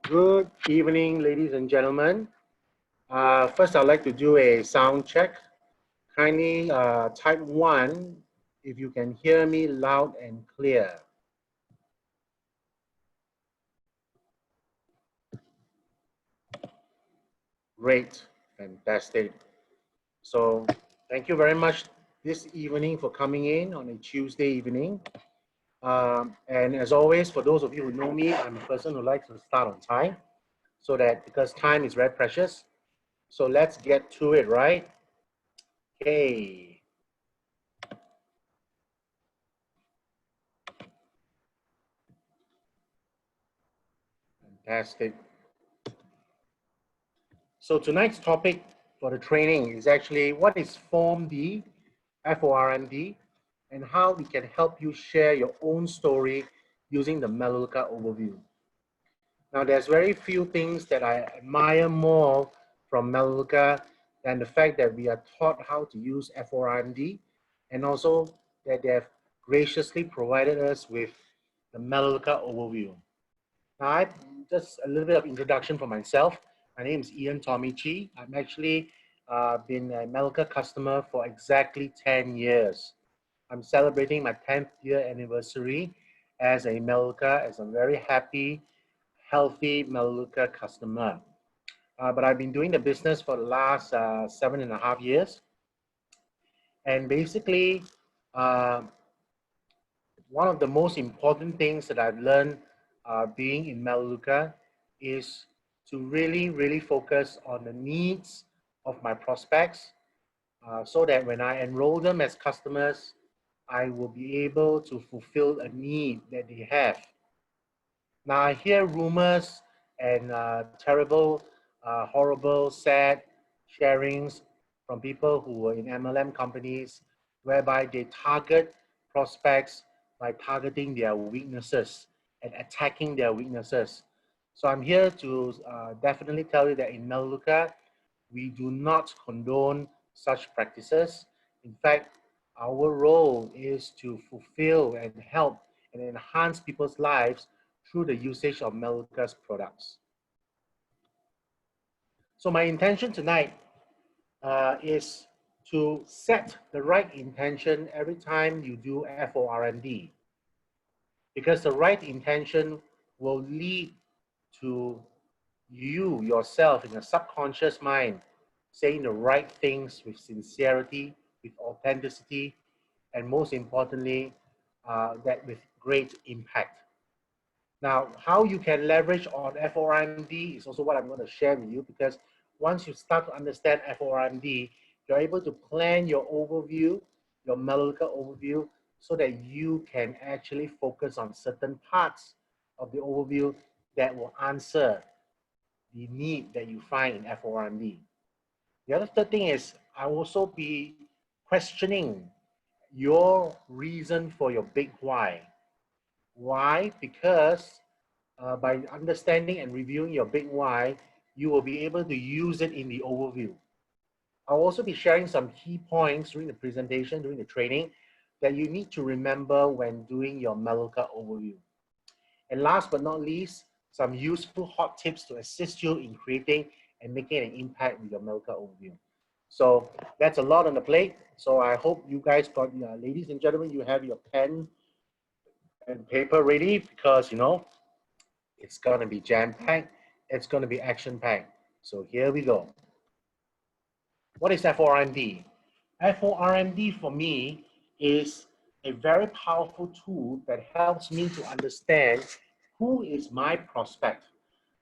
Good evening, ladies and gentlemen. First, I'd like to do a sound check. Kindly type 1 if you can hear me loud and clear. Great, fantastic. So, thank you very much this evening for coming in on a Tuesday evening. And as always, for those of you who know me, I'm a person who likes to start on time so that because time is very precious. So let's get to it, right? Okay. Fantastic. So tonight's topic for the training is actually what is Form D, FORMD, and how we can help you share your own story using the Melaleuca overview. Now, there's very few things that I admire more from Melaleuca than the fact that we are taught how to use FORMD, and also that they have graciously provided us with the Melaleuca overview. Now, just a little bit of introduction for myself. My name is Tomy Chee. I'm actually been a Melaleuca customer for exactly 10 years. I'm celebrating my 10th year anniversary as a Melaleuca, as a very happy, healthy Melaleuca customer. But I've been doing the business for the last 7.5 years. And basically, uh, one of the most important things that I've learned being in Melaleuca is to really focus on the needs of my prospects so that when I enroll them as customers, I will be able to fulfill a need that they have. Now, I hear rumors and terrible, horrible, sad sharings from people who were in MLM companies whereby they target prospects by targeting their weaknesses and attacking their weaknesses. So I'm here to definitely tell you that in Melaleuca, we do not condone such practices. In fact, our role is to fulfill and help and enhance people's lives through the usage of Melaleuca's products. So my intention tonight is to set the right intention every time you do FORMD, because the right intention will lead to you yourself in your subconscious mind saying the right things with sincerity, with authenticity, and most importantly, that with great impact. Now, how you can leverage on FORMD is also what I'm going to share with you, because once you start to understand FORMD, you're able to plan your overview, your Melaleuca overview, so that you can actually focus on certain parts of the overview that will answer the need that you find in FORMD. The other third thing is I will also be questioning your reason for your big why. Why? Because by understanding and reviewing your big why, you will be able to use it in the overview. I'll also be sharing some key points during the presentation, during the training, that you need to remember when doing your Melaleuca overview. And last but not least, some useful hot tips to assist you in creating and making an impact with your Melaleuca overview. So that's a lot on the plate. So I hope you guys got, ladies and gentlemen, you have your pen and paper ready, because it's going to be jam-packed. It's going to be action-packed. So here we go. What is FORMD? FORMD for me is a very powerful tool that helps me to understand who is my prospect.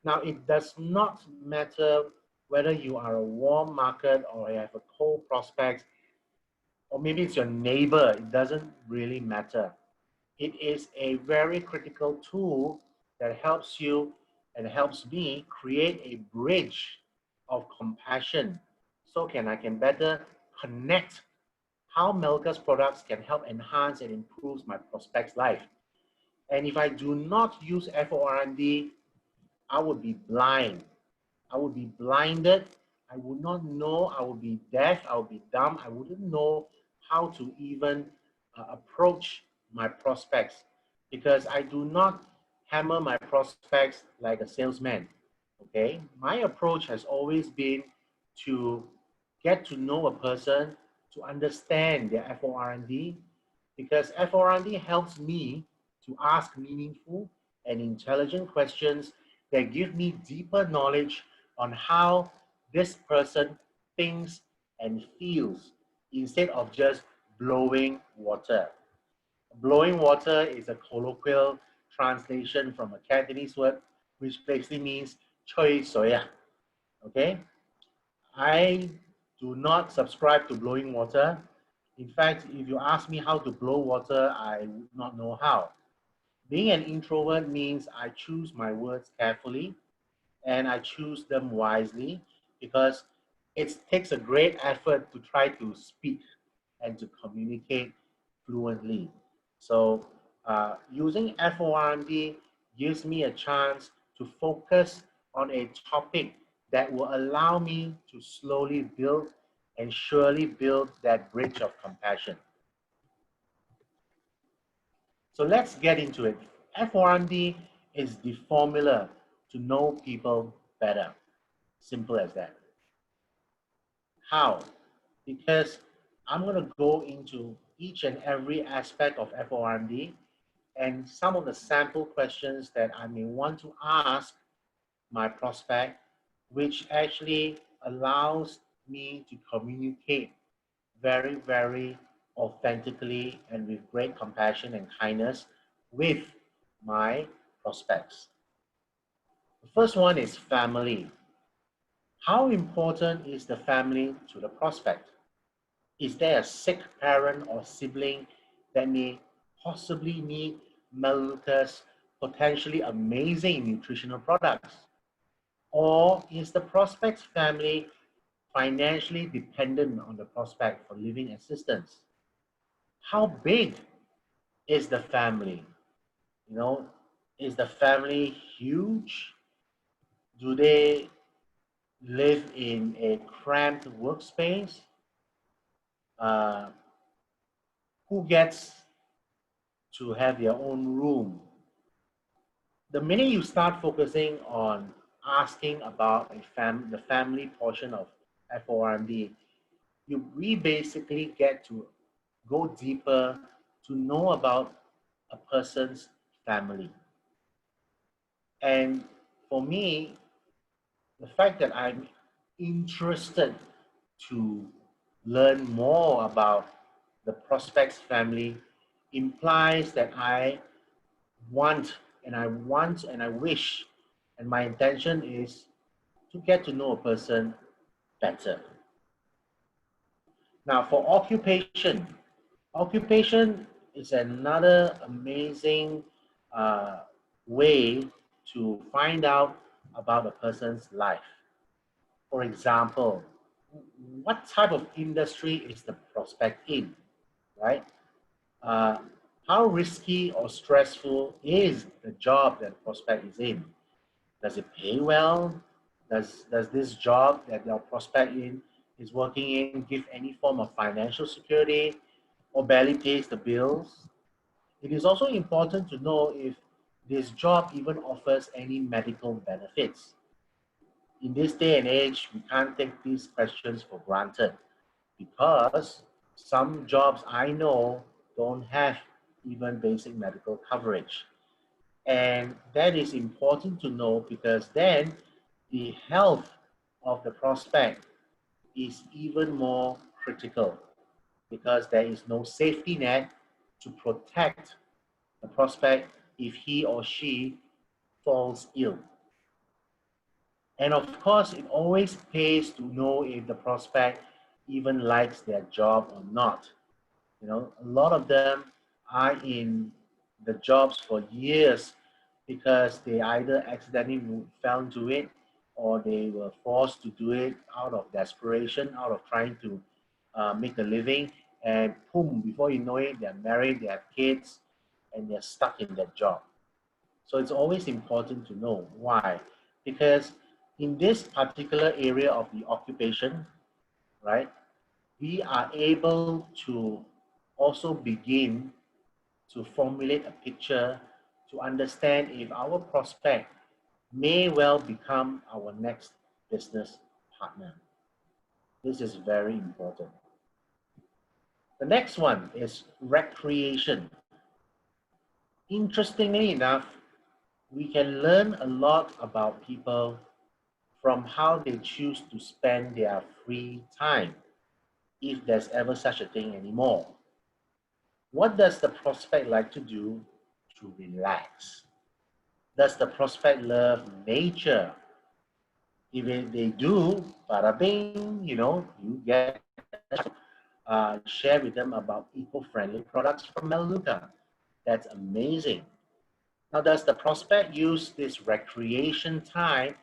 Now, it does not matter whether you are a warm market or you have a cold prospect, or maybe it's your neighbor. It doesn't really matter. It is a very critical tool that helps you and helps me create a bridge of compassion so I can better connect how Melka's products can help enhance and improve my prospect's life. And if I do not use FORMD, I would be blind. I would be blinded. I would not know. I would be deaf. I would be dumb. I wouldn't know how to even approach my prospects, because I do not hammer my prospects like a salesman. Okay, my approach has always been to get to know a person, to understand their FORND, because FORND helps me to ask meaningful and intelligent questions that give me deeper knowledge on how this person thinks and feels instead of just blowing water. Blowing water is a colloquial translation from a Cantonese word, which basically means 吹水啊. Okay? I do not subscribe to blowing water. In fact, if you ask me how to blow water, I would not know how. Being an introvert means I choose my words carefully and I choose them wisely because it takes a great effort to try to speak and to communicate fluently. So using FORMD gives me a chance to focus on a topic that will allow me to slowly build and surely build that bridge of compassion. So let's get into it. FORMD is the formula to know people better. Simple as that. How? Because I'm going to go into each and every aspect of FORMD and some of the sample questions that I may want to ask my prospect, which actually allows me to communicate very, very authentically and with great compassion and kindness with my prospects. The first one is family. How important is the family to the prospect? Is there a sick parent or sibling that may possibly need Melaleuca's potentially amazing nutritional products? Or is the prospect's family financially dependent on the prospect for living assistance? How big is the family? You know, is the family huge? Do they live in a cramped workspace? Uh, who gets to have their own room? The minute you start focusing on asking about the family portion of FORMD, we basically get to go deeper to know about a person's family. And for me, the fact that I'm interested to learn more about the prospect's family implies that I want and I wish and my intention is to get to know a person better. Now for occupation is another amazing way to find out about a person's life. For example, what type of industry is the prospect in, right? Uh, how risky or stressful is the job that prospect is in? Does it pay well? Does this job that your prospect in is working in give any form of financial security or barely pays the bills? It is also important to know if this job even offers any medical benefits. In this day and age, we can't take these questions for granted because some jobs I know don't have even basic medical coverage. And that is important to know because then the health of the prospect is even more critical because there is no safety net to protect the prospect if he or she falls ill. And of course, it always pays to know if the prospect even likes their job or not. You know, a lot of them are in the jobs for years because they either accidentally fell into it or they were forced to do it out of desperation, out of trying to make a living. And boom, before you know it, they're married, they have kids, and they're stuck in that job. So it's always important to know why. Because in this particular area of the occupation, right, we are able to also begin to formulate a picture to understand if our prospect may well become our next business partner. This is very important. The next one is recreation. Interestingly enough, we can learn a lot about people from how they choose to spend their free time, if there's ever such a thing anymore. What does the prospect like to do to relax? Does the prospect love nature? If they do, bada bing, you get share with them about eco-friendly products from Melaleuca. That's amazing. Now, does the prospect use this recreation time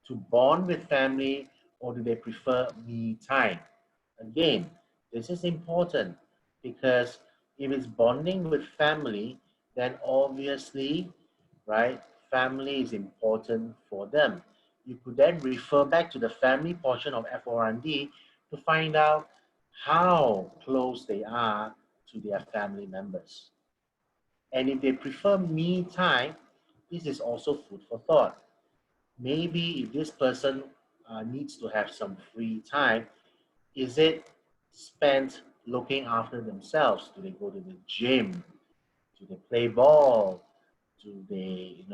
to bond with family, or do they prefer me time? Again, this is important because if it's bonding with family, then obviously, right, family is important for them. You could then refer back to the family portion of FORMD to find out how close they are to their family members. And if they prefer me time, this is also food for thought. Maybe if this person needs to have some free time, is it spent looking after themselves? Do they go to the gym? Do they play ball? Do they,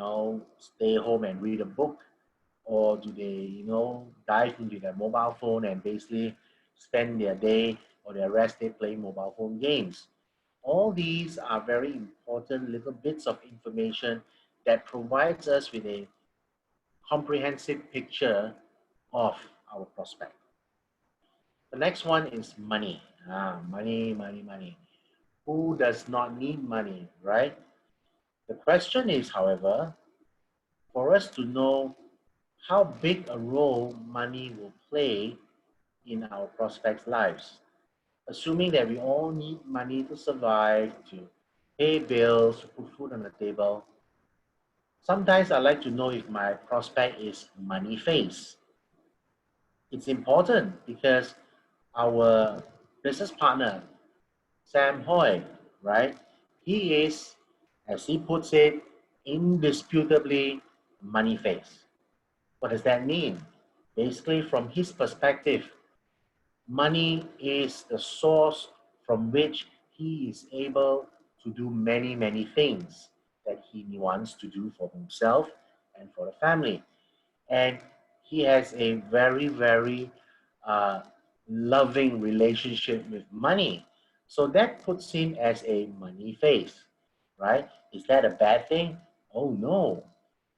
stay home and read a book? Or do they, dive into their mobile phone and basically spend their day or their rest day playing mobile phone games? All these are very important little bits of information that provides us with a comprehensive picture of our prospect. The next one is money. Money, money, money. Who does not need money, right? The question is, however, for us to know how big a role money will play in our prospects' lives. Assuming that we all need money to survive, to pay bills, to put food on the table, sometimes I like to know if my prospect is money face. It's important because our business partner, Sam Hoy, right? He is, as he puts it, indisputably money face. What does that mean? Basically, from his perspective, money is the source from which he is able to do many, many things that he wants to do for himself and for the family. And he has a very, very uh, loving relationship with money. So that puts him as a money face, right? Is that a bad thing? Oh no,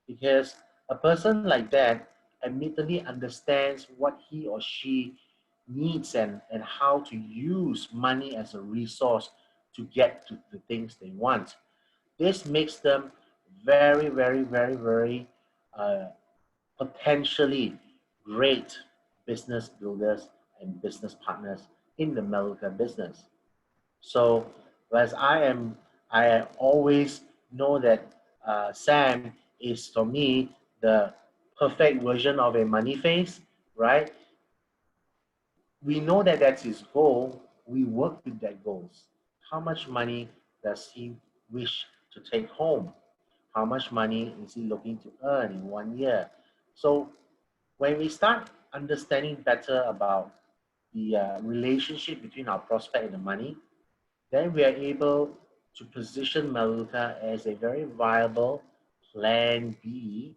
because a person like that admittedly understands what he or she needs and how to use money as a resource to get to the things they want. This makes them very, very, very, very uh, potentially great business builders and business partners in the Melaleuca business. So, whereas I always know that Sam is for me the perfect version of a money face, right? We know that that's his goal. We work with that goals. How much money does he wish to take home? How much money is he looking to earn in 1 year? So when we start understanding better about the relationship between our prospect and the money, then we are able to position Melaleuca as a very viable plan B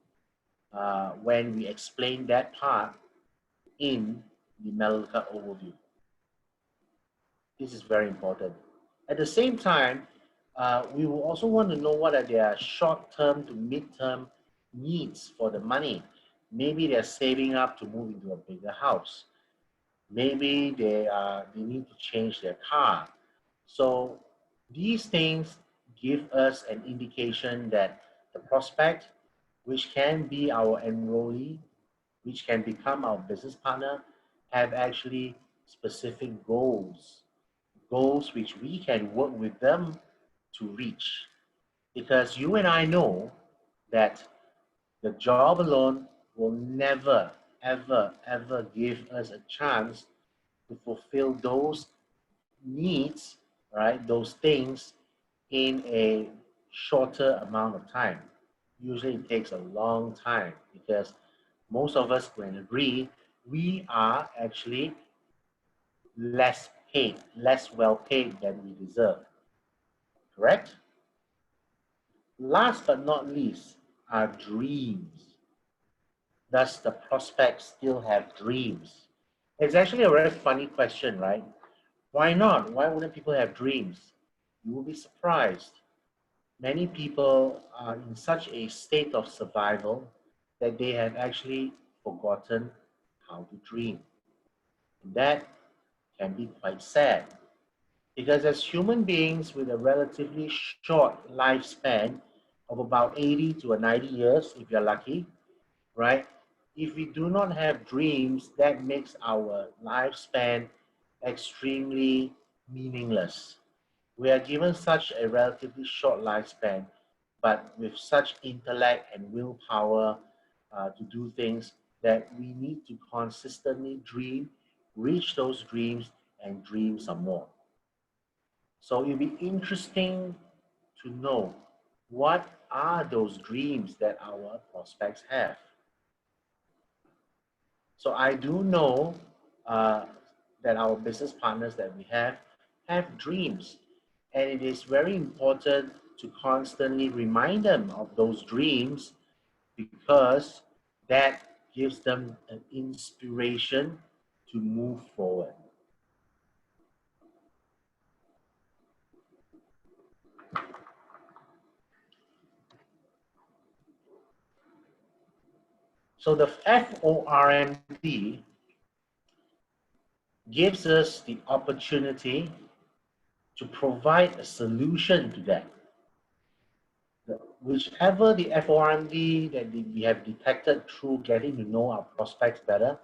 when we explain that part in the Melaleuca overview. This is very important. At the same time, we will also want to know what are their short-term to mid-term needs for the money. Maybe they're saving up to move into a bigger house. Maybe they need to change their car. So these things give us an indication that the prospect, which can be our enrollee, which can become our business partner, have actually specific goals, goals which we can work with them to reach. Because you and I know that the job alone will never, ever, ever give us a chance to fulfill those needs, right? Those things in a shorter amount of time. Usually it takes a long time because most of us can agree we are actually less paid, less well paid than we deserve. Correct? Last but not least are dreams. Does the prospect still have dreams? It's actually a very funny question, right? Why not? Why wouldn't people have dreams? You will be surprised. Many people are in such a state of survival that they have actually forgotten how to dream. And that can be quite sad because as human beings with a relatively short lifespan of about 80 to 90 years, if you're lucky, right? If we do not have dreams, that makes our lifespan extremely meaningless. We are given such a relatively short lifespan, but with such intellect and willpower to do things that we need to consistently dream, reach those dreams, and dream some more. So it'll be interesting to know what are those dreams that our prospects have. So I do know that our business partners that we have dreams, and it is very important to constantly remind them of those dreams because that gives them an inspiration to move forward. So the FORMD gives us the opportunity to provide a solution to that. Whichever the FORMD that we have detected through getting to know our prospects better,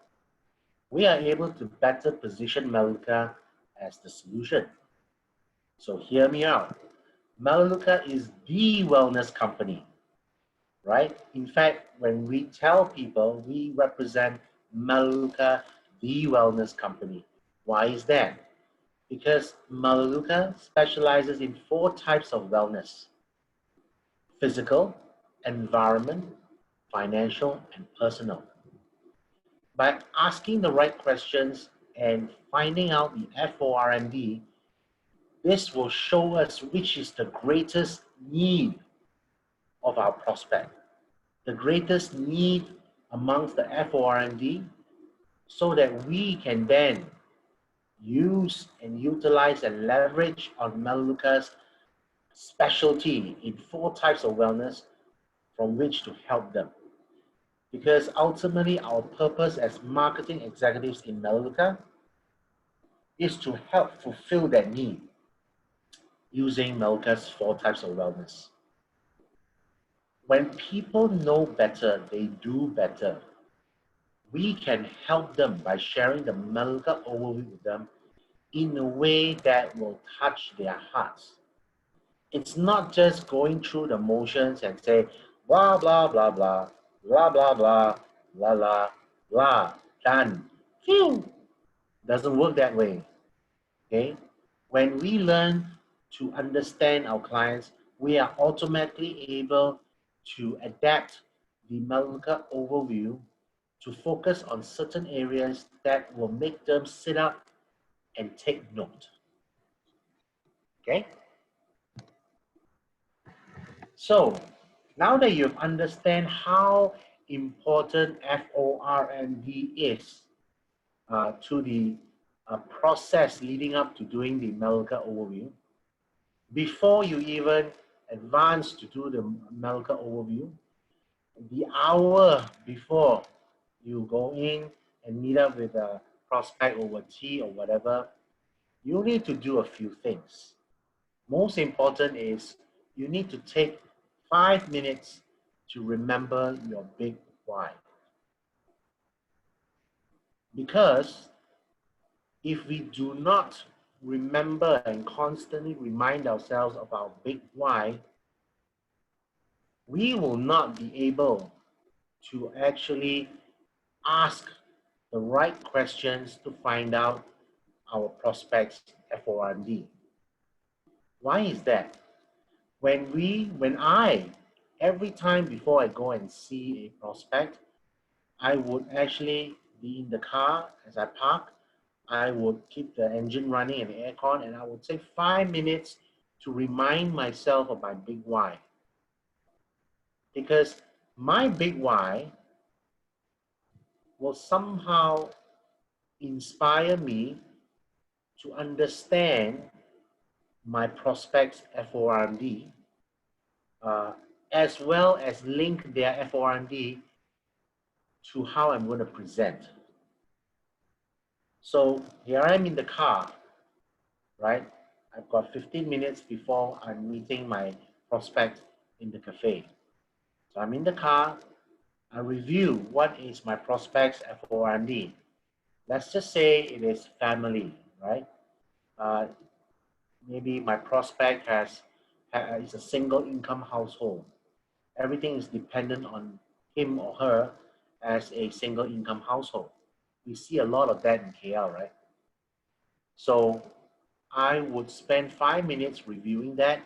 we are able to better position Melaleuca as the solution. So hear me out. Melaleuca is the wellness company, right? In fact, when we tell people we represent Melaleuca, the wellness company. Why is that? Because Melaleuca specializes in 4 types of wellness: physical, environment, financial, and personal. By asking the right questions and finding out the FORMD, this will show us which is the greatest need of our prospect, the greatest need amongst the FORMD, so that we can then use and utilize and leverage on Melaleuca's specialty in 4 types of wellness from which to help them. Because ultimately our purpose as marketing executives in Melaleuca is to help fulfill that need using Melaleuca's 4 types of wellness. When people know better, they do better. We can help them by sharing the Melaleuca overview with them in a way that will touch their hearts. It's not just going through the motions and say, blah, blah, blah, blah, blah, blah, blah, blah, blah, blah, done. Phew! Doesn't work that way. Okay? When we learn to understand our clients, we are automatically able to adapt the Melaleuca overview to focus on certain areas that will make them sit up and take note. Okay? So, now that you understand how important FORMD is to the process leading up to doing the Melaleuca overview, before you even advance to do the Melaleuca overview, the hour before you go in and meet up with a prospect over tea or whatever, you need to do a few things. Most important is you need to take 5 minutes to remember your big why. Because if we do not remember and constantly remind ourselves of our big why, we will not be able to actually ask the right questions to find out our prospects FORMD. Why is that? Every time before I go and see a prospect, I would actually be in the car as I park. I would keep the engine running and the aircon, and I would take 5 minutes to remind myself of my big why. Because my big why will somehow inspire me to understand my prospects FORMD, as well as link their FORMD to how I'm going to present. So here I am in the car, right? I've got 15 minutes before I'm meeting my prospect in the cafe. So I'm in the car, I review what is my prospect's FORMD. Let's just say it is family, right? Maybe my prospect is a single income household. Everything is dependent on him or her as a single income household. We see a lot of that in KL, right? So I would spend 5 minutes reviewing that,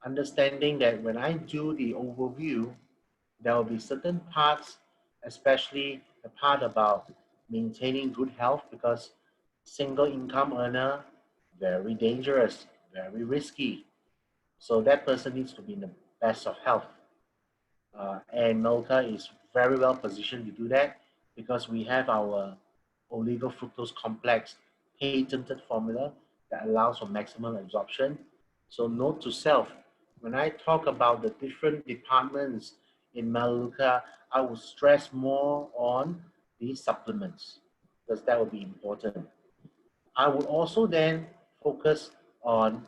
understanding that when I do the overview, there will be certain parts, especially the part about maintaining good health, because single income earner, very dangerous, very risky. So that person needs to be in the best of health. And Milka is very well positioned to do that because we have our oligofructose complex patented formula that allows for maximum absorption. So note to self, when I talk about the different departments in Maluka, I will stress more on the supplements because that will be important. I would also then focus on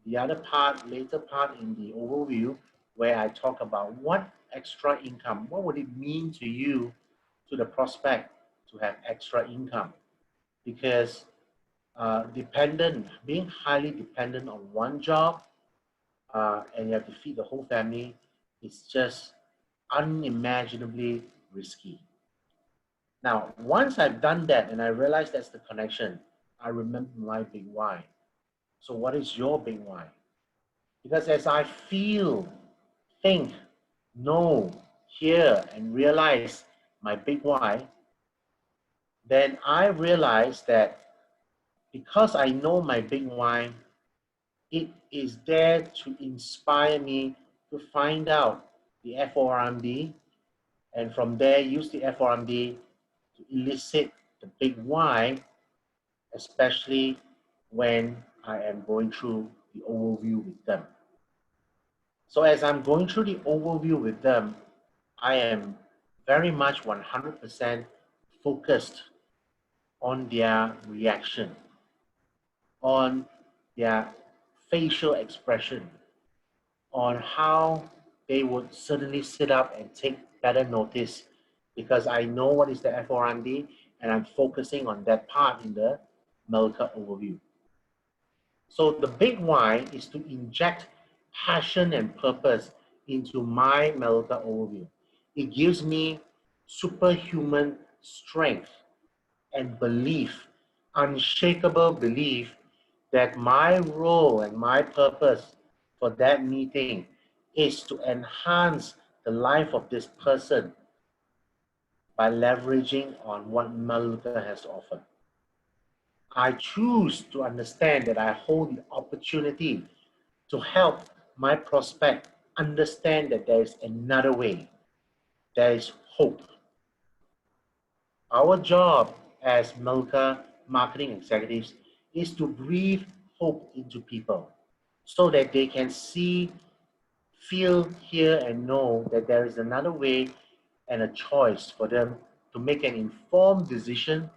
the other part, later part in the overview, where I talk about what extra income, what would it mean to you, to the prospect, to have extra income? Because being highly dependent on one job, and you have to feed the whole family, is just unimaginably risky. Now, once I've done that and I realize that's the connection, I remember my big why. So what is your big why? Because as I feel, think, know, hear, and realize my big why, then I realize that because I know my big why, it is there to inspire me to find out the FORMD, and from there use the FORMD to elicit the big why, especially when I am going through the overview with them. So as I'm going through the overview with them, I am very much 100% focused on their reaction, on their facial expression, on how they would suddenly sit up and take better notice because I know what is the FORMD and I'm focusing on that part in the Melka overview. So the big why is to inject passion and purpose into my Melka overview. It gives me superhuman strength and belief, unshakable belief that my role and my purpose for that meeting is to enhance the life of this person by leveraging on what Maluka has to offer. I choose to understand that I hold the opportunity to help my prospect understand that there is another way, there is hope. Our job as Milka marketing executives is to breathe hope into people so that they can see, feel, hear, and know that there is another way and a choice for them to make an informed decision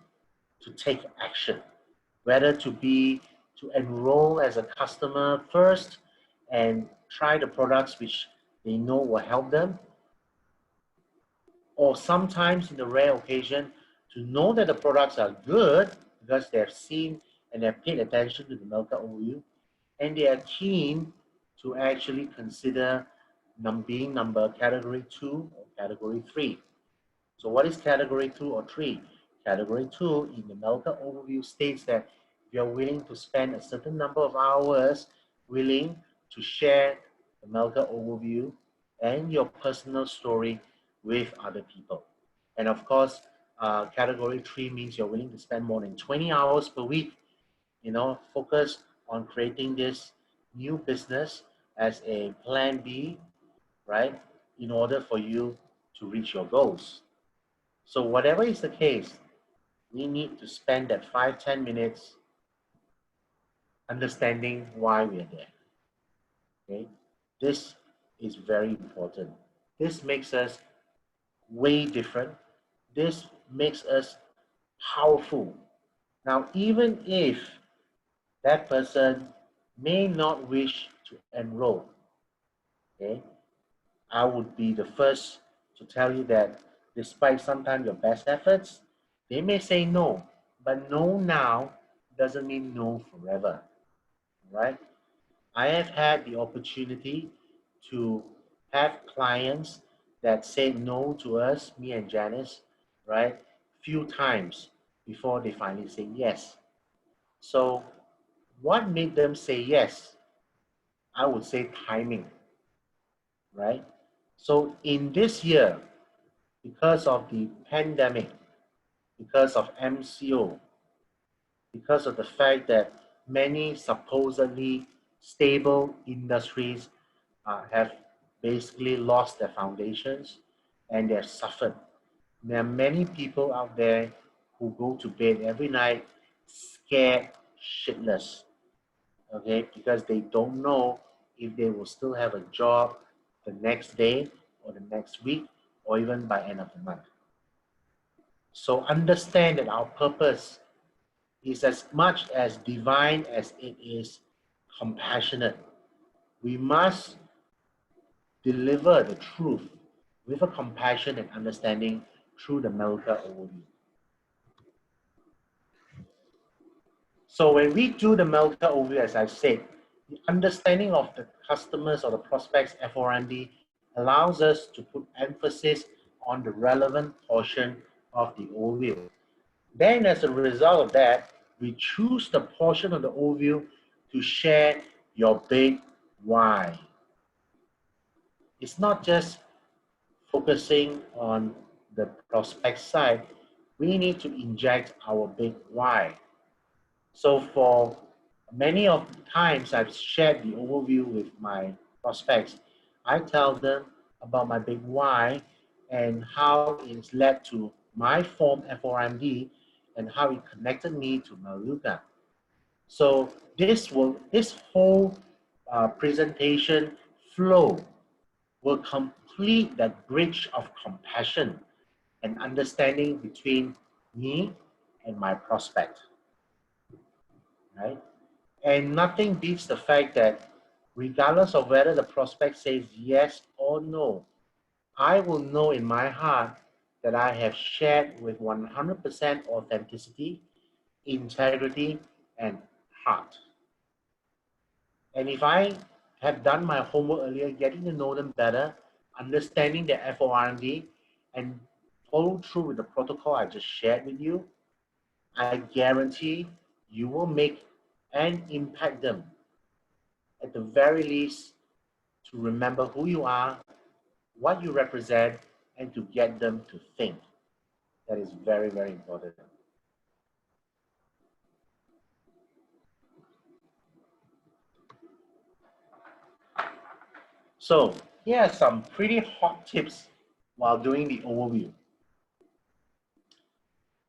to take action, whether to enroll as a customer first and try the products which they know will help them, or sometimes in the rare occasion to know that the products are good because they've seen and they've paid attention to the Melka OU and they are keen to actually consider being number category 2 or category 3. So what is category 2 or 3? Category 2 in the Melka overview states that if you're willing to spend a certain number of hours willing to share the Melka overview and your personal story with other people. And of course, category 3 means you're willing to spend more than 20 hours per week, focus on creating this new business as a plan B, right? In order for you to reach your goals. So whatever is the case, we need to spend that 5-10 minutes understanding why we are there. Okay, this is very important. This makes us way different. This makes us powerful. Now, even if that person may not wish to enroll, okay, I would be the first to tell you that despite sometimes your best efforts, they may say no, but no now doesn't mean no forever, right? I have had the opportunity to have clients that say no to us, me and Janice, right, few times before they finally say yes. So what made them say yes? I would say timing, right? So in this year, because of the pandemic, because of MCO, because of the fact that many supposedly stable industries have basically lost their foundations and they've suffered. There are many people out there who go to bed every night scared shitless, okay, because they don't know if they will still have a job the next day or the next week or even by end of the month. So understand that our purpose is as much as divine as it is compassionate. We must deliver the truth with a compassion and understanding through the Melka overview. So when we do the Melka overview, as I said, the understanding of the customers or the prospects FORMD allows us to put emphasis on the relevant portion of the overview. Then as a result of that, we choose the portion of the overview to share your big why. It's not just focusing on the prospect side, we need to inject our big why. So for many of the times I've shared the overview with my prospects, I tell them about my big why and how it's led to my form FORMD and how it connected me to Maluka. So this whole presentation flow will complete that bridge of compassion and understanding between me and my prospect, right? And nothing beats the fact that regardless of whether the prospect says yes or no, I will know in my heart that I have shared with 100% authenticity, integrity, and heart. And if I have done my homework earlier, getting to know them better, understanding their FORMD, and follow through with the protocol I just shared with you, I guarantee you will make and impact them, at the very least, to remember who you are, what you represent, and to get them to think. That is very, very important. So here are some pretty hot tips while doing the overview.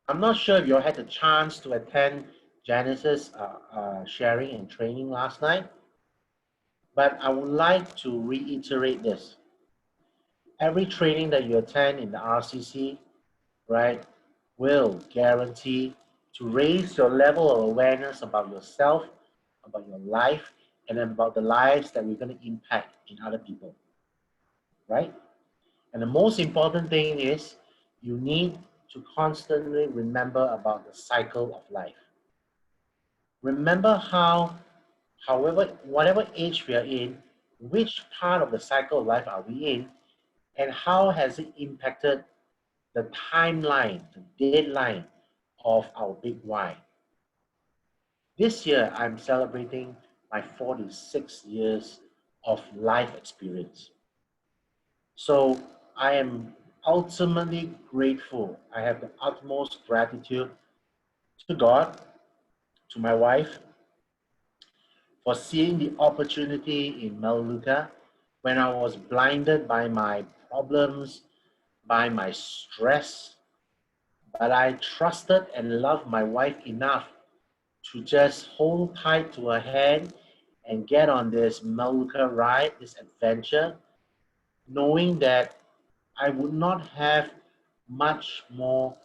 I'm not sure if you had the chance to attend Janice's sharing and training last night, but I would like to reiterate this. Every training that you attend in the RCC, right, will guarantee to raise your level of awareness about yourself, about your life, and about the lives that we're going to impact in other people, right? And the most important thing is you need to constantly remember about the cycle of life. Remember how, whatever age we are in, which part of the cycle of life are we in, and how has it impacted the timeline, the deadline of our big why. This year, I'm celebrating my 46 years of life experience. So I am ultimately grateful. I have the utmost gratitude to God, to my wife, for seeing the opportunity in Melaleuca when I was blinded by my problems, by my stress. But I trusted and loved my wife enough to just hold tight to her hand and get on this Melaleuca ride, this adventure, knowing that I would not have much more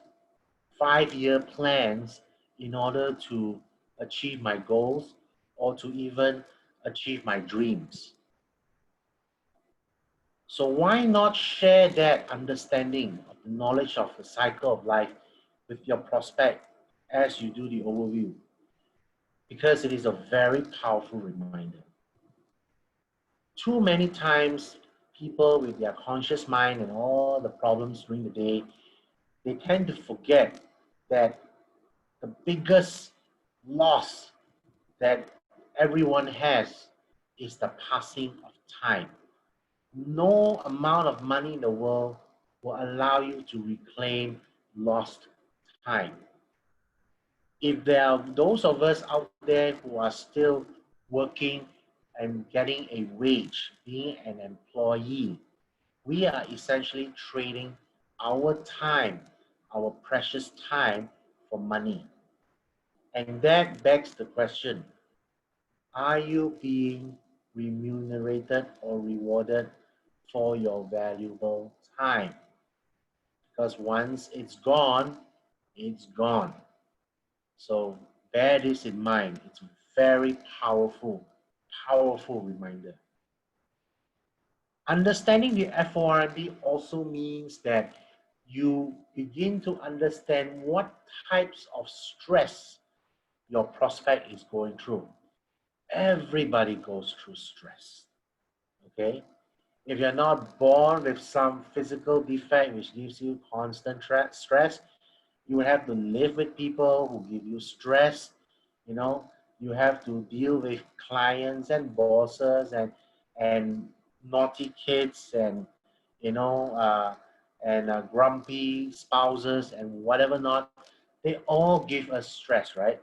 5-year plans in order to achieve my goals or to even achieve my dreams. So why not share that understanding of the knowledge of the cycle of life with your prospect as you do the overview? Because it is a very powerful reminder. Too many times, people with their conscious mind and all the problems during the day, they tend to forget that the biggest loss that everyone has is the passing of time. No amount of money in the world will allow you to reclaim lost time. If there are those of us out there who are still working and getting a wage, being an employee, we are essentially trading our time, our precious time, for money. And that begs the question, are you being remunerated or rewarded for your valuable time? Because once it's gone, it's gone. So bear this in mind. It's a very powerful, powerful reminder. Understanding the FORMD also means that you begin to understand what types of stress your prospect is going through. Everybody goes through stress, okay? If you're not born with some physical defect which gives you constant stress, you will have to live with people who give you stress. You know, you have to deal with clients and bosses and naughty kids and you know grumpy spouses and whatever not. They all give us stress, right?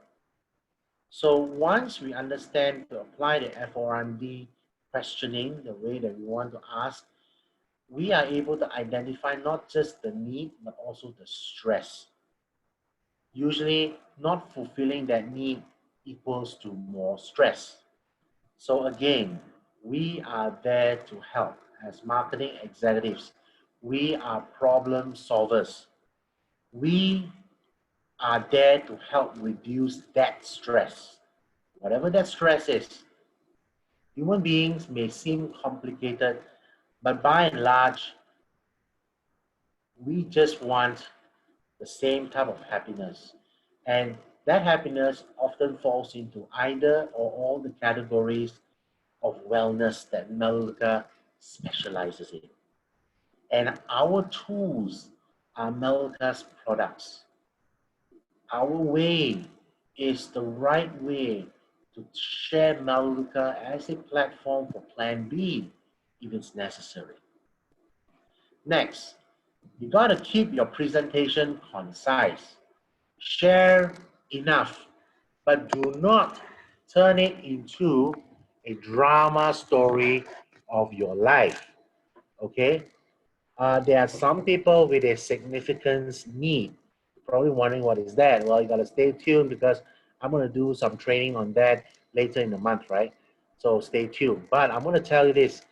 So once we understand to apply the FORMD questioning the way that we want to ask, we are able to identify not just the need but also the stress. Usually not fulfilling that need equals to more stress. So again, we are there to help as marketing executives. We are problem solvers. We are there to help reduce that stress. Whatever that stress is, human beings may seem complicated, but by and large, we just want the same type of happiness. And that happiness often falls into either or all the categories of wellness that Melaleuca specializes in. And our tools are Melaleuca's products. Our way is the right way to share Melaleuca as a platform for Plan B if it's necessary. Next, you got to keep your presentation concise. Share enough, but do not turn it into a drama story of your life. Okay? There are some people with a significance need. You're probably wondering what is that? Well, you got to stay tuned because I'm going to do some training on that later in the month, right? So stay tuned. But I'm going to tell you this.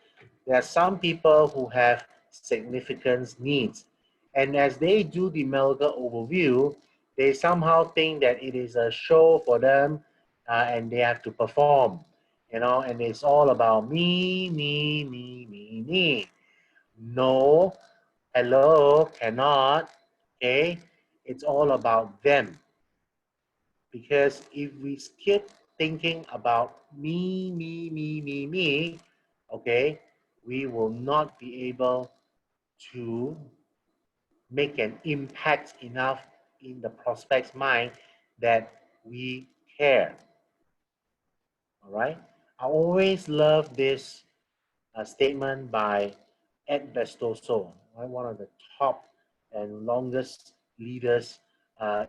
There are some people who have significance needs. And as they do the Melga overview, they somehow think that it is a show for them and they have to perform, you know, and it's all about me, me, me, me, me. No, hello, cannot, okay? It's all about them. Because if we skip thinking about me, me, me, me, me, okay, we will not be able to make an impact enough in the prospect's mind that we care. All right. I always love this statement by Ed Bestoso, right, one of the top and longest leaders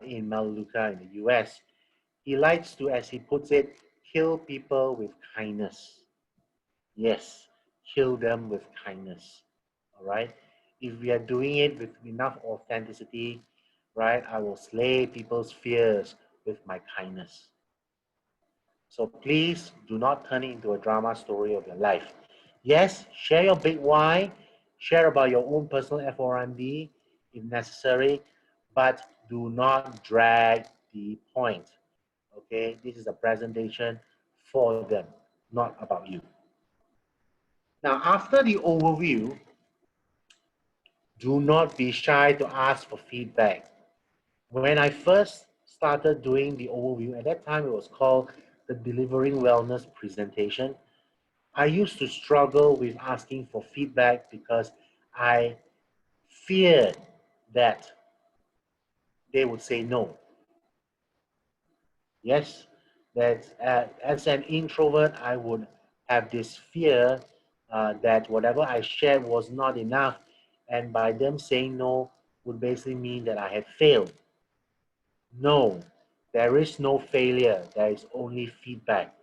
in Melaleuca in the US. He likes to, as he puts it, kill people with kindness. Yes, kill them with kindness. All right. If we are doing it with enough authenticity, right, I will slay people's fears with my kindness. So please do not turn it into a drama story of your life. Yes, share your big why, share about your own personal FORMD if necessary, but do not drag the point. Okay, this is a presentation for them, not about you. Now, after the overview, do not be shy to ask for feedback. When I first started doing the overview, at that time it was called the Delivering Wellness presentation. I used to struggle with asking for feedback because I feared that they would say no. Yes, that as an introvert, I would have this fear that whatever I shared was not enough, and by them saying no would basically mean that I had failed. No, there is no failure, there is only feedback.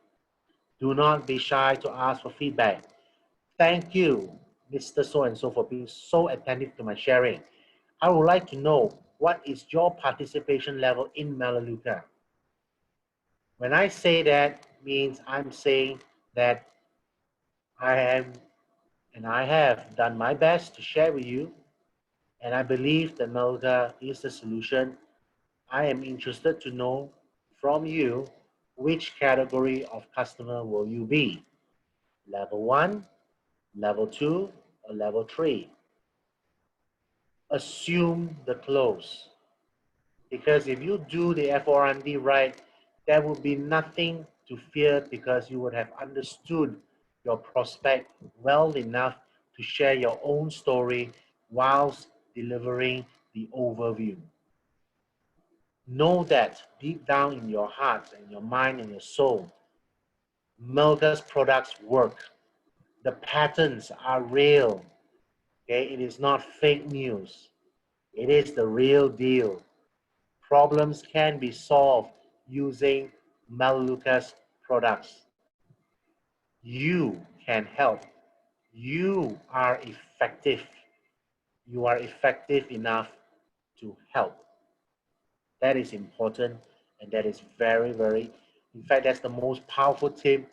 Do not be shy to ask for feedback. Thank you, Mr. So and so, for being so attentive to my sharing. I would like to know, what is your participation level in Melaleuca? When I say that, means I'm saying that I am and I have done my best to share with you, and I believe that Melaleuca is the solution. I am interested to know from you, which category of customer will you be? Level 1, level 2, or level 3? Assume the close. Because if you do the FORMD right, there will be nothing to fear because you would have understood your prospect well enough to share your own story whilst delivering the overview. Know that deep down in your heart and your mind and your soul, Melga's products work. The patterns are real. Okay, it is not fake news. It is the real deal. Problems can be solved using Melaleuca's products. You can help. You are effective. You are effective enough to help. That is important, and that is very, very, in fact, that's the most powerful tip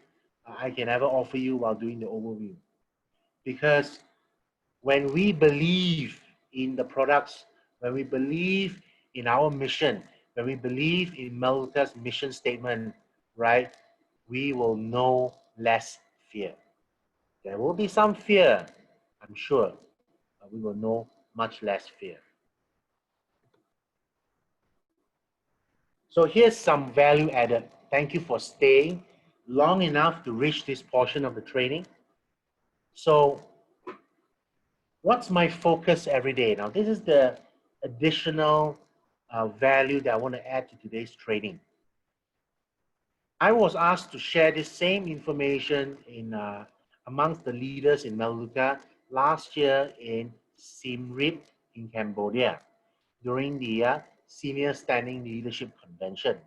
I can ever offer you while doing the overview. Because when we believe in the products, when we believe in our mission, when we believe in Melaleuca's mission statement, right, we will know less fear. There will be some fear, I'm sure, but we will know much less fear. So here's some value added. Thank you for staying long enough to reach this portion of the training. So what's my focus every day? Now, this is the additional value that I want to add to today's training. I was asked to share this same information in amongst the leaders in Melaleuca last year in Siem Reap in Cambodia during the Senior Standing Leadership Convention.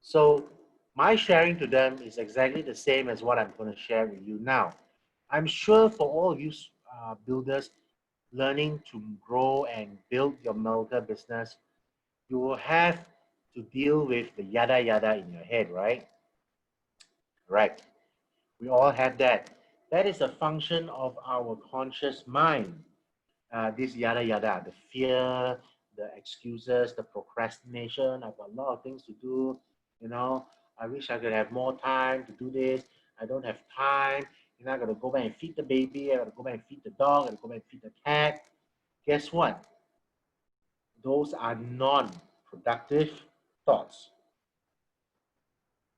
So my sharing to them is exactly the same as what I'm going to share with you now. I'm sure for all of you builders learning to grow and build your Melaleuca business, you will have to deal with the yada yada in your head, right? Right. We all have that. That is a function of our conscious mind. This yada yada, the fear, the excuses, the procrastination. I've got a lot of things to do. You know, I wish I could have more time to do this. I don't have time. You know, I got to go back and feed the baby. I got to go back and feed the dog. I got to go back and feed the cat. Guess what? Those are non-productive thoughts.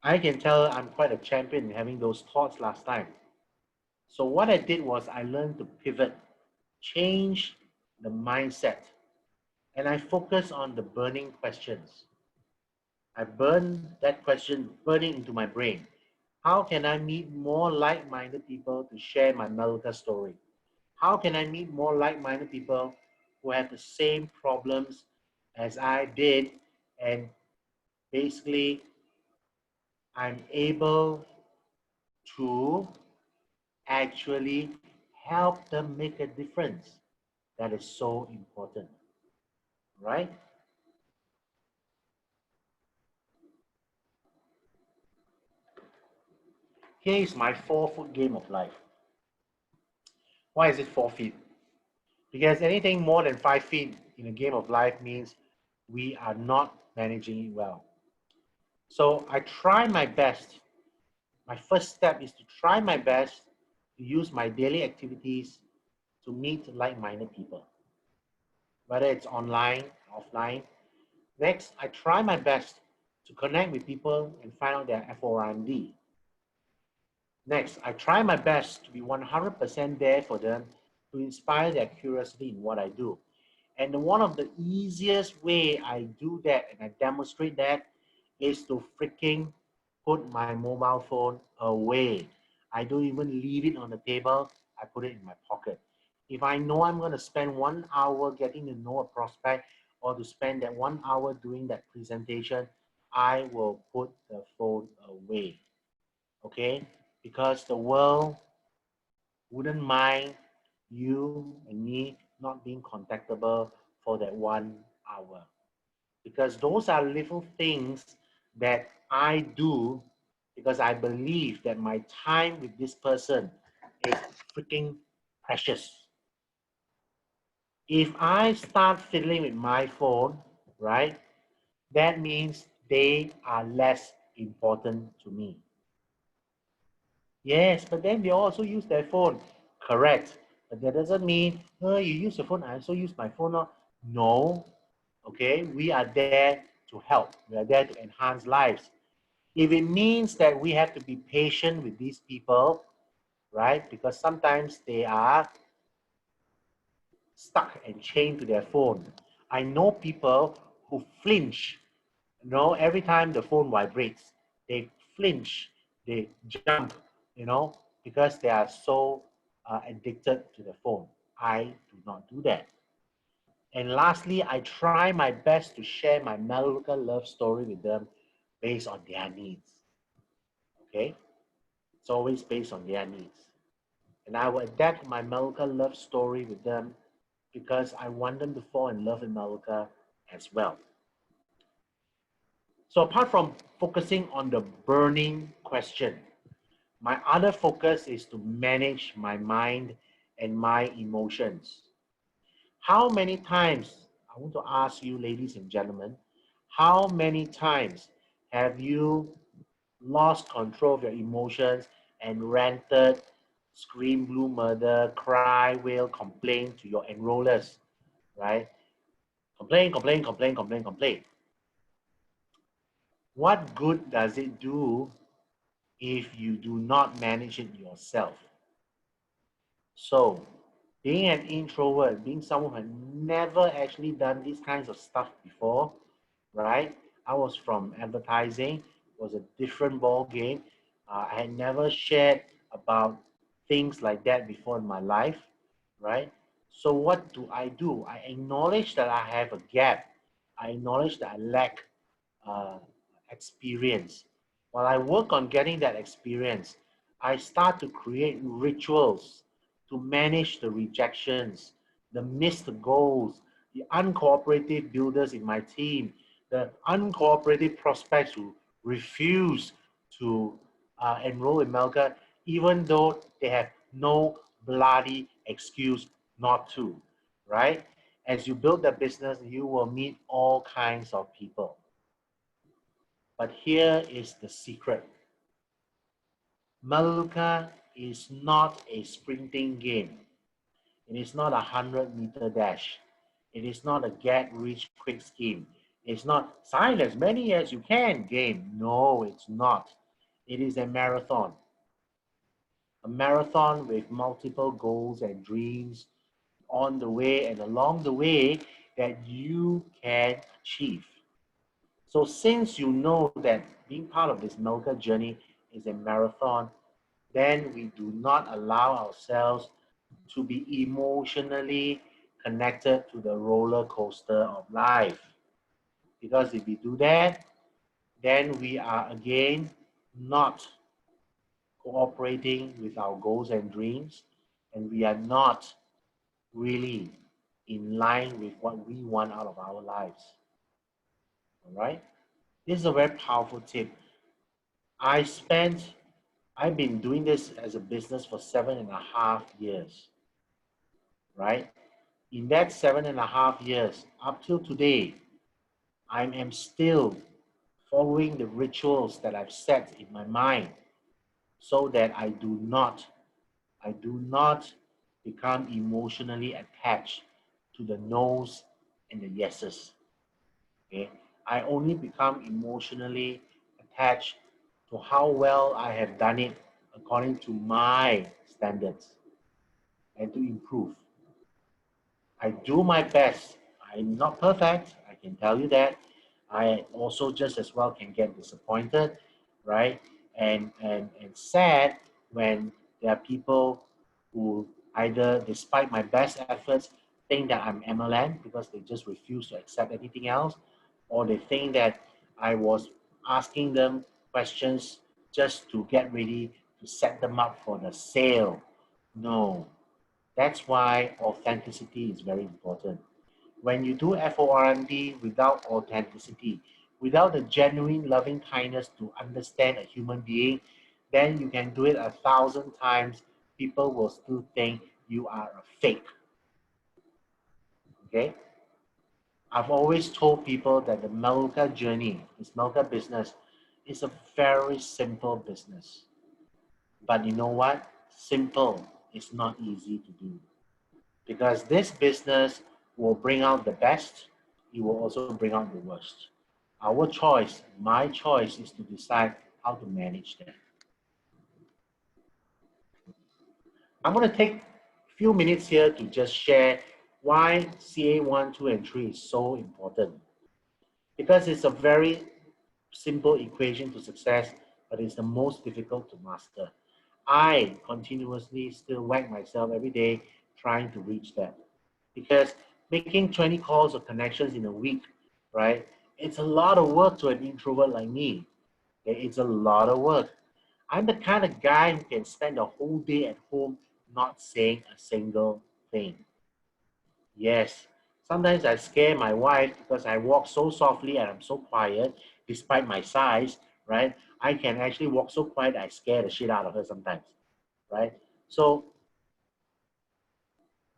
I can tell I'm quite a champion in having those thoughts last time. So what I did was I learned to pivot, change the mindset, and I focus on the burning questions. I burn that question burning into my brain. How can I meet more like-minded people to share my Melka story? How can I meet more like-minded people who have the same problems as I did, and basically I'm able to actually help them make a difference? That is so important, right? Here is my 4-foot game of life. Why is it 4 feet? Because anything more than 5 feet in a game of life means we are not managing it well. So I try my best. My first step is to try my best to use my daily activities to meet like-minded people, whether it's online, offline. Next, I try my best to connect with people and find out their FORMD. Next, I try my best to be 100% there for them to inspire their curiosity in what I do. And one of the easiest way I do that and I demonstrate that is to freaking put my mobile phone away. I don't even leave it on the table. I put it in my pocket. If I know I'm going to spend 1 hour getting to know a prospect or to spend that 1 hour doing that presentation, I will put the phone away. Okay? Because the world wouldn't mind you and me not being contactable for that 1 hour. Because those are little things that I do because I believe that my time with this person is freaking precious. If I start fiddling with my phone, right, that means they are less important to me. Yes, but then they also use their phone. Correct. But that doesn't mean, oh, you use your phone, I also use my phone. No. Okay, we are there to help. We are there to enhance lives. If it means that we have to be patient with these people, right? Because sometimes they are stuck and chained to their phone. I know people who flinch, every time the phone vibrates, they flinch, they jump, because they are so addicted to the phone. I do not do that. And lastly, I try my best to share my Maluka love story with them based on their needs. Okay? It's always based on their needs. And I will adapt my Maluka love story with them because I want them to fall in love with Maluka as well. So apart from focusing on the burning question, my other focus is to manage my mind and my emotions. How many times, I want to ask you, ladies and gentlemen, how many times have you lost control of your emotions and ranted, scream blue murder, cry, wail, complain to your enrollers, right? Complain, complain, complain, complain, complain. What good does it do if you do not manage it yourself? So, being an introvert, being someone who had never actually done these kinds of stuff before, right? I was from advertising, it was a different ball game. I had never shared about things like that before in my life, right? So what do? I acknowledge that I have a gap. I acknowledge that I lack uh, experience. While I work on getting that experience, I start to create rituals to manage the rejections, the missed goals, the uncooperative builders in my team, the uncooperative prospects who refuse to enroll in Melka, even though they have no bloody excuse not to, right? As you build the business, you will meet all kinds of people. But here is the secret. Maluka is not a sprinting game. It is not a 100-meter dash. It is not a get rich quick scheme. It's not sign as many as you can game. No, it's not. It is a marathon. A marathon with multiple goals and dreams on the way and along the way that you can achieve. So since you know that being part of this Melka journey is a marathon, then we do not allow ourselves to be emotionally connected to the roller coaster of life. Because if we do that, then we are again not cooperating with our goals and dreams, and we are not really in line with what we want out of our lives. All right? This is a very powerful tip. I've been doing this as a business for 7.5 years, right? In that 7.5 years, up till today, I am still following the rituals that I've set in my mind so that I do not become emotionally attached to the no's and the yeses. Okay? I only become emotionally attached to how well I have done it according to my standards and to improve. I do my best. I'm not perfect, I can tell you that. I also just as well can get disappointed, right? And sad when there are people who either, despite my best efforts, think that I'm MLM because they just refuse to accept anything else, or they think that I was asking them questions just to get ready to set them up for the sale. No, that's why authenticity is very important. When you do FORMD without authenticity, without the genuine loving kindness to understand a human being, then you can do it 1,000 times. People will still think you are a fake. Okay? I've always told people that the Meluka journey, this Meluka business, is a very simple business. But you know what? Simple is not easy to do. Because this business will bring out the best, it will also bring out the worst. Our choice, my choice, is to decide how to manage that. I'm going to take a few minutes here to just share why CA1, 2, and 3 is so important. Because it's a very simple equation to success, but it's the most difficult to master. I continuously still whack myself every day trying to reach that. Because making 20 calls or connections in a week, right? It's a lot of work to an introvert like me. Okay? It's a lot of work. I'm the kind of guy who can spend a whole day at home not saying a single thing. Yes, sometimes I scare my wife because I walk so softly and I'm so quiet, despite my size, right? I can actually walk so quiet, I scare the shit out of her sometimes, right? So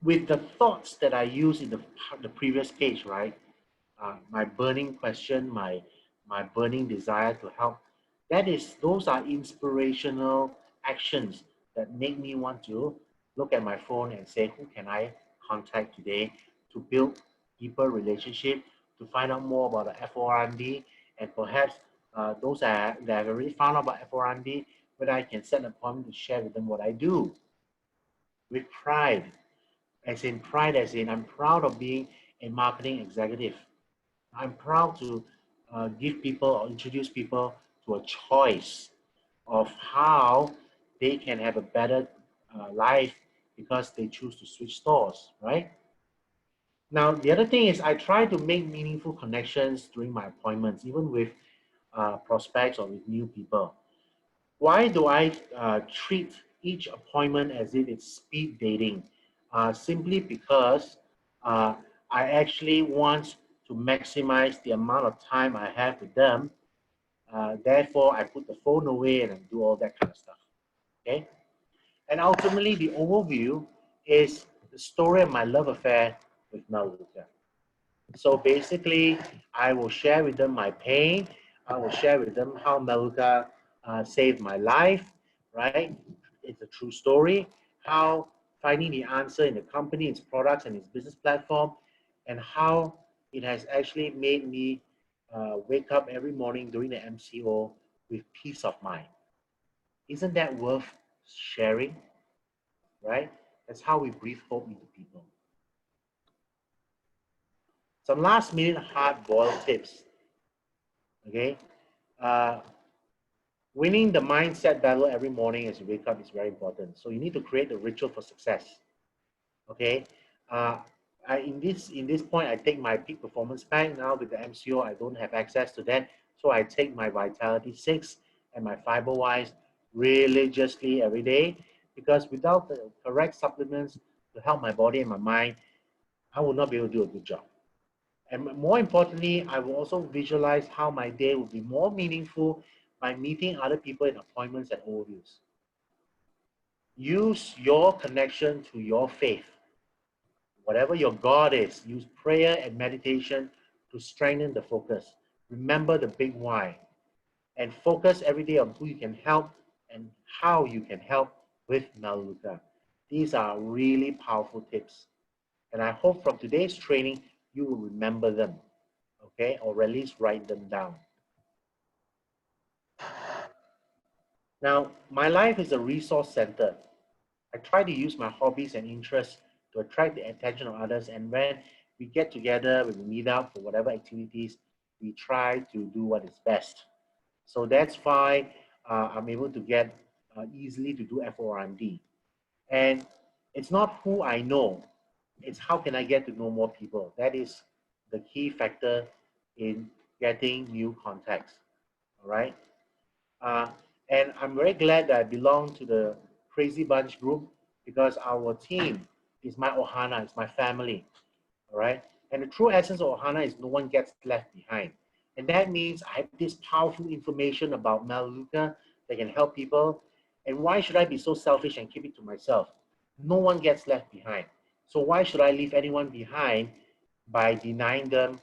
with the thoughts that I use in the previous page, right? My burning question, my burning desire to help. Those are inspirational actions that make me want to look at my phone and say, who can I contact today to build deeper relationship, to find out more about the FORMD, and perhaps those that have already found out about FORMD, whether I can set an appointment to share with them what I do with pride, as in I'm proud of being a marketing executive. I'm proud to give people or introduce people to a choice of how they can have a better life because they choose to switch stores, right? Now, the other thing is I try to make meaningful connections during my appointments, even with prospects or with new people. Why do I treat each appointment as if it's speed dating? Simply because uh, I actually want to maximize the amount of time I have with them. Therefore, I put the phone away and I do all that kind of stuff. Okay? And ultimately, the overview is the story of my love affair with Maluka. So basically, I will share with them my pain. I will share with them how Maluka saved my life, right? It's a true story. How finding the answer in the company, its products, and its business platform, and how it has actually made me wake up every morning during the MCO with peace of mind. Isn't that worth sharing, right? That's how we breathe hope into people. Some last minute hard boiled tips. Okay. Uh, Winning the mindset battle every morning as you wake up is very important. So you need to create a ritual for success. Okay. Uh, in this point, I take my peak performance pack. Now with the MCO, I don't have access to that. So I take my Vitality 6 and my Fiber Wise religiously every day, because without the correct supplements to help my body and my mind, I will not be able to do a good job. And more importantly, I will also visualize how my day will be more meaningful by meeting other people in appointments and overviews. Use your connection to your faith. Whatever your God is, use prayer and meditation to strengthen the focus. Remember the big why and focus every day on who you can help and how you can help with Melaleuca. These are really powerful tips. And I hope from today's training, you will remember them, okay? Or at least write them down. Now, my life is a resource center. I try to use my hobbies and interests to attract the attention of others. And when we get together, when we meet up for whatever activities, we try to do what is best. So that's why I'm able to get easily to do FORMD. And it's not who I know, it's how can I get to know more people. That is the key factor in getting new contacts. All right. Uh, and I'm very glad that I belong to the Crazy Bunch group, because our team is my ohana, it's my family. All right. And the true essence of ohana is no one gets left behind. And that means I have this powerful information about Melaleuca that can help people. And why should I be so selfish and keep it to myself? No one gets left behind. So why should I leave anyone behind by denying them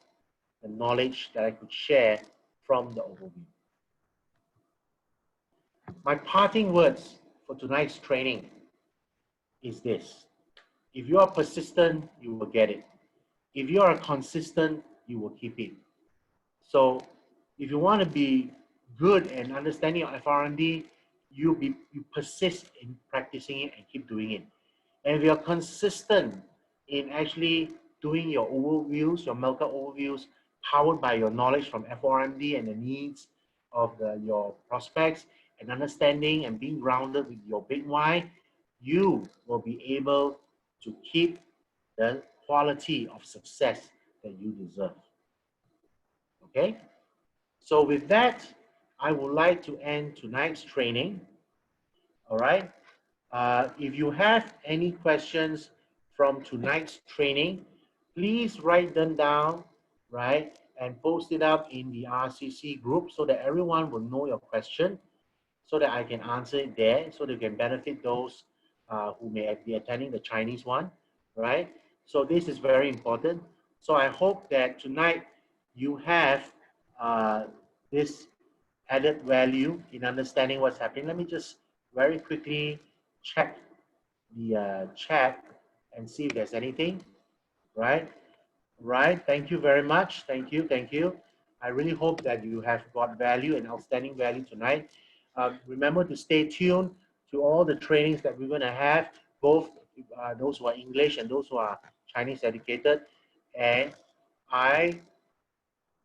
the knowledge that I could share from the overview? My parting words for tonight's training is this. If you are persistent, you will get it. If you are consistent, you will keep it. So if you want to be good and understanding of FRND, you persist in practicing it and keep doing it. And if you're consistent in actually doing your overviews, your Melka overviews, powered by your knowledge from FORMD and the needs of your prospects, and understanding and being grounded with your big why, you will be able to keep the quality of success that you deserve. Okay? So with that, I would like to end tonight's training. All right? If you have any questions from tonight's training, please write them down, right? And post it up in the RCC group so that everyone will know your question, so that I can answer it there, so they can benefit those who may be attending the Chinese one, right? So this is very important. So I hope that tonight you have this added value in understanding what's happening. Let me just very quickly check the chat and see if there's anything, right? Right. Thank you very much. Thank you. Thank you. I really hope that you have got value and outstanding value tonight. Remember to stay tuned to all the trainings that we're going to have, both those who are English and those who are Chinese educated. And I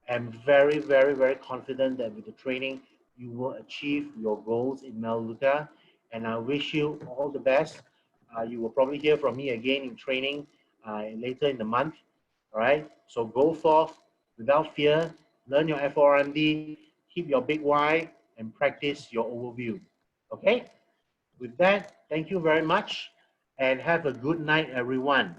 am very, very, very confident that with the training, you will achieve your goals in Melaleuca. And I wish you all the best. You will probably hear from me again in training later in the month. All right. So go forth without fear, learn your FORMD, keep your big why, and practice your overview. Okay. With that, thank you very much and have a good night, everyone.